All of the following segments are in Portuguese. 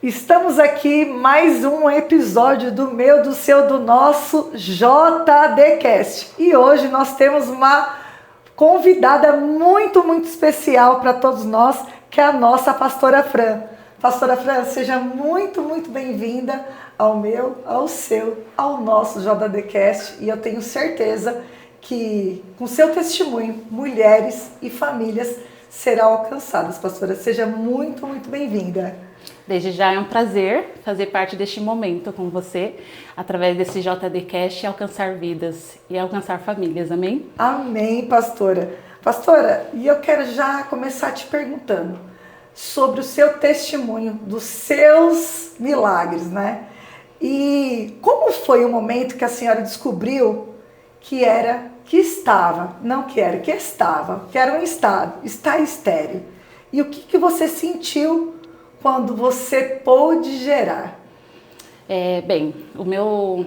Estamos aqui mais um episódio do meu, do seu, do nosso JDcast. E hoje nós temos uma convidada muito especial para todos nós, que é a nossa pastora Fran. Pastora Fran, seja muito bem-vinda ao meu, ao seu, ao nosso JDcast. E eu tenho certeza que com seu testemunho, mulheres e famílias serão alcançadas. Pastora, seja muito bem-vinda. Desde já é um prazer fazer parte deste momento com você, através desse JDcast, alcançar vidas e alcançar famílias, amém? Amém, pastora. Pastora, e eu quero já começar te perguntando sobre o seu testemunho, dos seus milagres, né? E como foi o momento que a senhora descobriu que era um estado, está estéril? E o que você sentiu quando você pôde gerar? Bem, o meu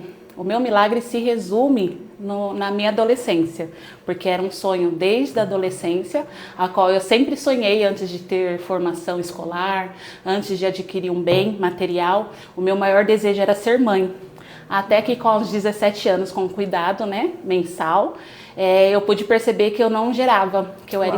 milagre se resume na minha adolescência, porque era um sonho desde a adolescência, a qual eu sempre sonhei antes de ter formação escolar, antes de adquirir um bem material. O meu maior desejo era ser mãe. Até que com os 17 anos, com cuidado, né, mensal, eu pude perceber que eu não gerava, que eu era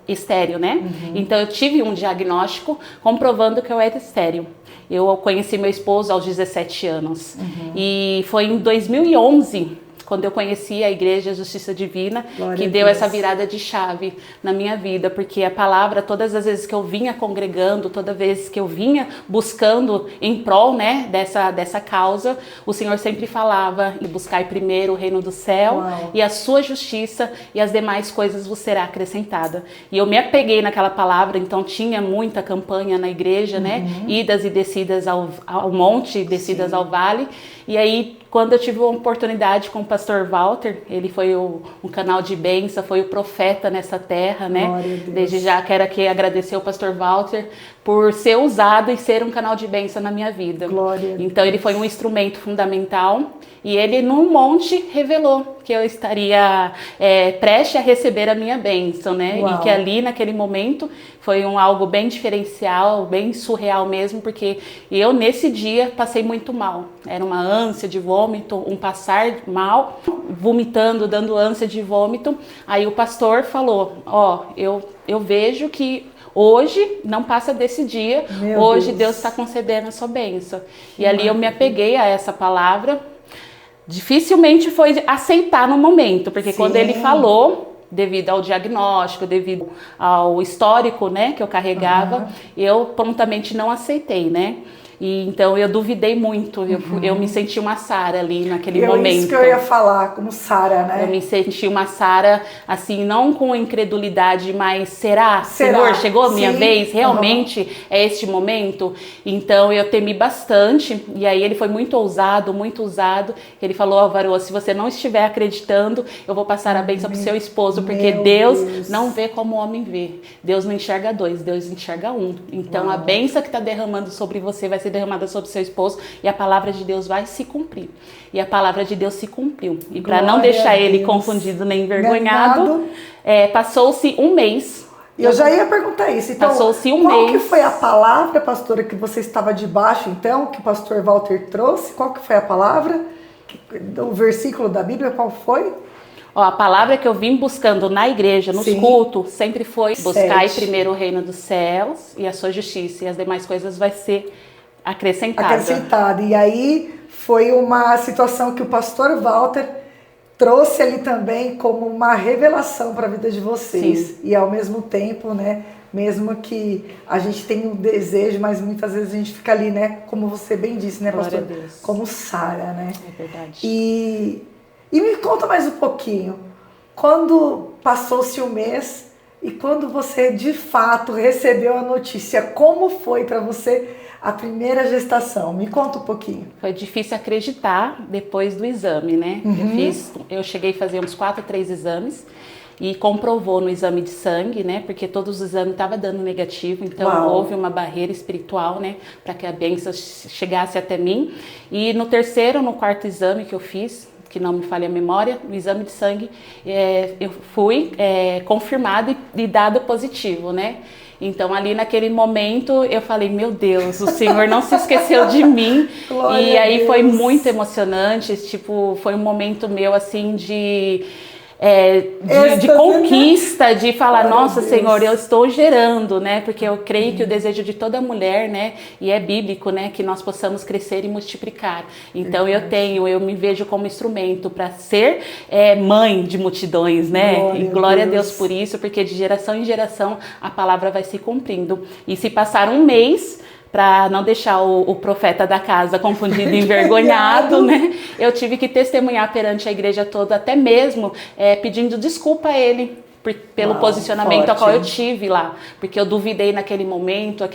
estéril, né? Uhum. Então eu tive um diagnóstico comprovando que eu era estéril. Eu conheci meu esposo aos 17 anos. Uhum. E foi em 2011, quando eu conheci a Igreja Justiça Divina, que deu essa virada de chave na minha vida, porque a palavra, todas as vezes que eu vinha congregando, toda vez que eu vinha buscando em prol, né, dessa causa, o Senhor sempre falava: e buscai primeiro o reino do céu e a sua justiça, e as demais coisas vos será acrescentada. E eu me apeguei naquela palavra. Então tinha muita campanha na igreja, né, idas e descidas ao monte, descidas ao vale. E aí, quando eu tive a oportunidade com o pastor Walter, ele foi um canal de bênção, foi o profeta nessa terra, né? Desde já quero aqui agradecer ao pastor Walter por ser usado e ser um canal de bênção na minha vida. Glória. Então ele foi um instrumento fundamental, e ele num monte revelou que eu estaria prestes a receber a minha bênção, né? Uau. E que ali naquele momento foi algo bem diferencial, bem surreal mesmo, porque eu nesse dia passei muito mal. Era uma ânsia de vômito, um passar mal, vomitando, dando ânsia de vômito. Aí o pastor falou: eu vejo que hoje não passa desse dia, hoje Deus está concedendo a sua bênção. E ali eu me apeguei a essa palavra. Dificilmente foi aceitar no momento, porque quando ele falou, devido ao diagnóstico, devido ao histórico, né, que eu carregava, eu prontamente não aceitei, né? E então eu duvidei muito, eu me senti uma Sara ali naquele momento. Isso que eu ia falar, como Sara, né? Eu me senti uma Sara, assim, não com incredulidade, mas será? Senhor, chegou a minha vez? Realmente é este momento? Então eu temi bastante, e aí ele foi muito ousado. Ele falou: Álvaro, se você não estiver acreditando, eu vou passar a bênção pro seu esposo, porque Deus não vê como o homem vê. Deus não enxerga dois, Deus enxerga um. Então a bênção que está derramando sobre você vai ser derramada sobre seu esposo, e a palavra de Deus vai se cumprir. E a palavra de Deus se cumpriu. E para não deixar ele confundido nem envergonhado, passou-se um mês. Eu já ia perguntar isso. Então, passou-se um qual mês. Que foi a palavra, pastora, que você estava debaixo, então, que o pastor Walter trouxe? Qual que foi a palavra? O versículo da Bíblia, qual foi? A palavra que eu vim buscando na igreja, nos cultos, sempre foi: buscai primeiro o reino dos céus e a sua justiça, e as demais coisas vai ser acrescentada. E aí foi uma situação que o pastor Walter trouxe ali também como uma revelação para a vida de vocês. Sim. E ao mesmo tempo, né, mesmo que a gente tenha um desejo, mas muitas vezes a gente fica ali, né, como você bem disse, né, pastor? Glória a Deus. Como Sara, né? É verdade. E me conta mais um pouquinho, quando passou-se um mês e quando você de fato recebeu a notícia, como foi para você a primeira gestação? Me conta um pouquinho. Foi difícil acreditar depois do exame, né? Eu cheguei a fazer uns 3 exames e comprovou no exame de sangue, né? Porque todos os exames estavam dando negativo, então houve uma barreira espiritual, né? Para que a bênção chegasse até mim. E no 3º, no 4º exame que eu fiz, que não me falha a memória, no exame de sangue, eu fui confirmado e dado positivo, né? Então ali naquele momento eu falei, meu Deus, o Senhor não se esqueceu de mim. E aí foi muito emocionante, tipo, foi um momento meu assim de conquista, de falar, nossa Senhor, eu estou gerando, né? Porque eu creio que o desejo de toda mulher, né? E é bíblico, né? Que nós possamos crescer e multiplicar. Então eu me vejo como instrumento para ser mãe de multidões, né? E glória a Deus por isso, porque de geração em geração a palavra vai se cumprindo. E se passar um mês, para não deixar o profeta da casa confundido e envergonhado, né? Eu tive que testemunhar perante a igreja toda, até mesmo pedindo desculpa a ele pelo posicionamento ao qual eu tive lá, porque eu duvidei naquele momento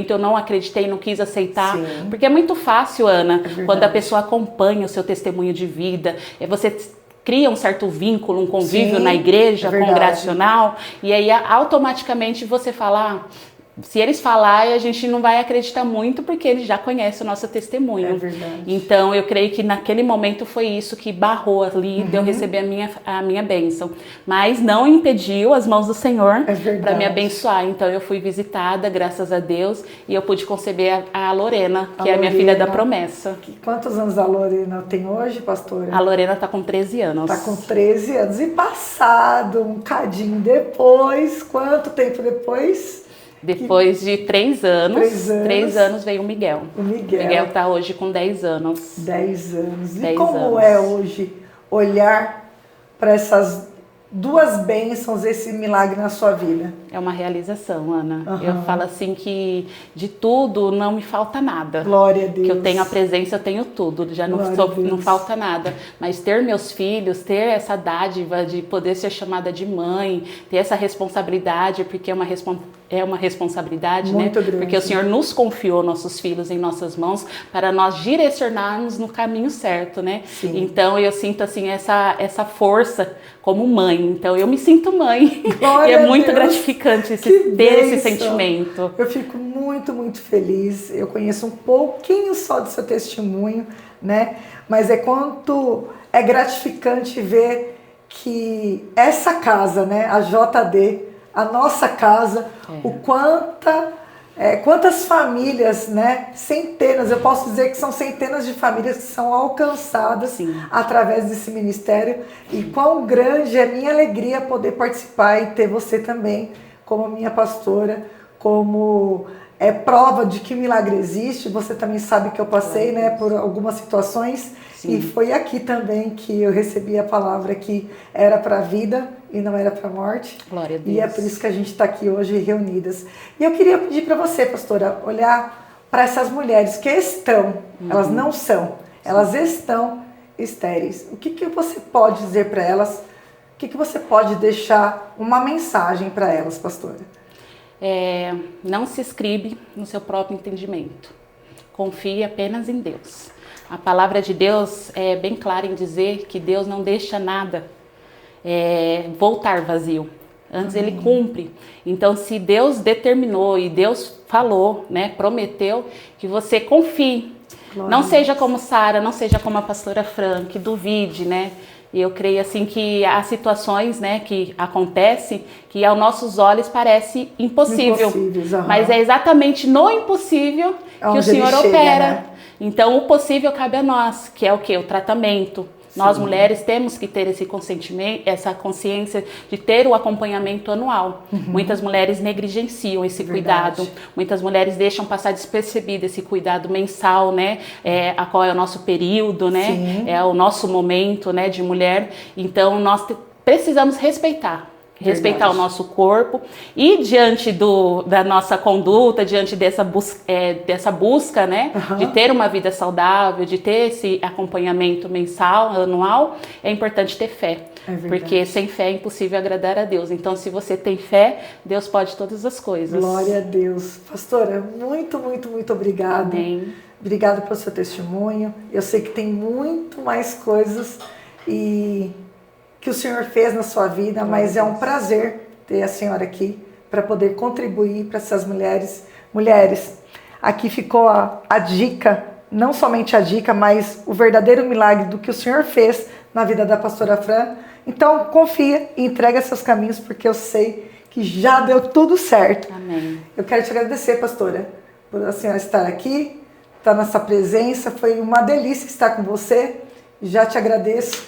eu não acreditei, não quis aceitar. Sim. Porque é muito fácil, Ana, quando a pessoa acompanha o seu testemunho de vida, você cria um certo vínculo, um convívio na igreja congregacional, e aí automaticamente você fala... Se eles falarem, a gente não vai acreditar muito, porque eles já conhecem o nosso testemunho. É verdade. Então, eu creio que naquele momento foi isso que barrou ali, de eu receber a minha bênção. Mas não impediu as mãos do Senhor para me abençoar. Então, eu fui visitada, graças a Deus, e eu pude conceber a Lorena, que é a minha filha da promessa. Quantos anos a Lorena tem hoje, pastora? A Lorena está com 13 anos. Está com 13 anos. E passado um cadinho depois, quanto tempo depois? Depois de 3 anos veio o Miguel. O Miguel está hoje com 10 anos. 10 anos. E como é hoje olhar para essas duas bênçãos, esse milagre na sua vida? É uma realização, Ana. Eu falo assim que de tudo não me falta nada. Glória a Deus. Que eu tenho a presença, eu tenho tudo. Já não falta nada. Mas ter meus filhos, ter essa dádiva de poder ser chamada de mãe, ter essa responsabilidade, porque é uma responsabilidade, muito, né? Grande. Porque o Senhor nos confiou nossos filhos em nossas mãos para nós direcionarmos no caminho certo, né? Sim. Então eu sinto assim essa força como mãe. Então eu me sinto mãe. E é muito gratificante ter esse sentimento. Eu fico muito, muito feliz. Eu conheço um pouquinho só do seu testemunho, né? Mas é gratificante ver que essa casa, né? A JD, a nossa casa, quantas famílias, né? Centenas, eu posso dizer que são centenas de famílias que são alcançadas através desse ministério. E quão grande é a minha alegria poder participar e ter você também como minha pastora, como prova de que o milagre existe. Você também sabe que eu passei, né, por algumas situações. Sim. E foi aqui também que eu recebi a palavra que era para a vida e não era para a morte. Glória a Deus. E é por isso que a gente está aqui hoje reunidas. E eu queria pedir para você, pastora, olhar para essas mulheres que estão, elas não são, elas estão estéreis. O que você pode dizer para elas? O que você pode deixar uma mensagem para elas, pastora? Não se escribe no seu próprio entendimento. Confie apenas em Deus. A palavra de Deus é bem clara em dizer que Deus não deixa nada voltar vazio. Antes ele cumpre. Então, se Deus determinou e Deus falou, né, prometeu, que você confie. Glória. Não seja como Sara, não seja como a pastora Fran, que duvide, né? E eu creio assim que há situações, né, que acontecem que aos nossos olhos parece impossível. Mas é exatamente no impossível que o Senhor opera. Né? Então o possível cabe a nós, que é o quê? O tratamento. Sim. Nós mulheres temos que ter esse consentimento, essa consciência de ter o acompanhamento anual. Muitas mulheres negligenciam esse cuidado. Muitas mulheres deixam passar despercebido esse cuidado mensal, né? A qual é o nosso período, né? Sim. É o nosso momento, né, de mulher. Então nós precisamos respeitar o nosso corpo e diante da nossa conduta, diante dessa busca, né, de ter uma vida saudável, de ter esse acompanhamento mensal, anual, é importante ter fé. Porque sem fé é impossível agradar a Deus. Então, se você tem fé, Deus pode todas as coisas. Glória a Deus. Pastora, muito, muito, muito obrigada. Amém. Obrigada pelo seu testemunho. Eu sei que tem muito mais coisas que o Senhor fez na sua vida, mas é um prazer ter a senhora aqui para poder contribuir para essas mulheres. Mulheres, aqui ficou a dica, não somente a dica, mas o verdadeiro milagre do que o Senhor fez na vida da pastora Fran. Então, confia e entrega seus caminhos, porque eu sei que já deu tudo certo. Amém. Eu quero te agradecer, pastora, por a senhora estar aqui, estar nessa presença. Foi uma delícia estar com você. Já te agradeço.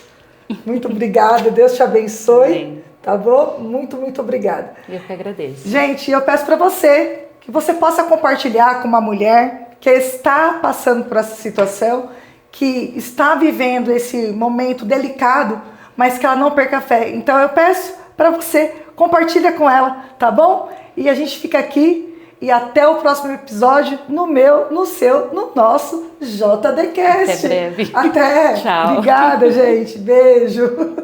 Muito obrigada. Deus te abençoe. Amém. Tá bom? Muito, muito obrigada. Eu que agradeço. Gente, eu peço para você que você possa compartilhar com uma mulher que está passando por essa situação, que está vivendo esse momento delicado, mas que ela não perca a fé. Então eu peço para você, compartilha com ela, tá bom? E a gente fica aqui e até o próximo episódio no meu, no seu, no nosso JDcast. Até breve. Até. Tchau. Obrigada, gente. Beijo.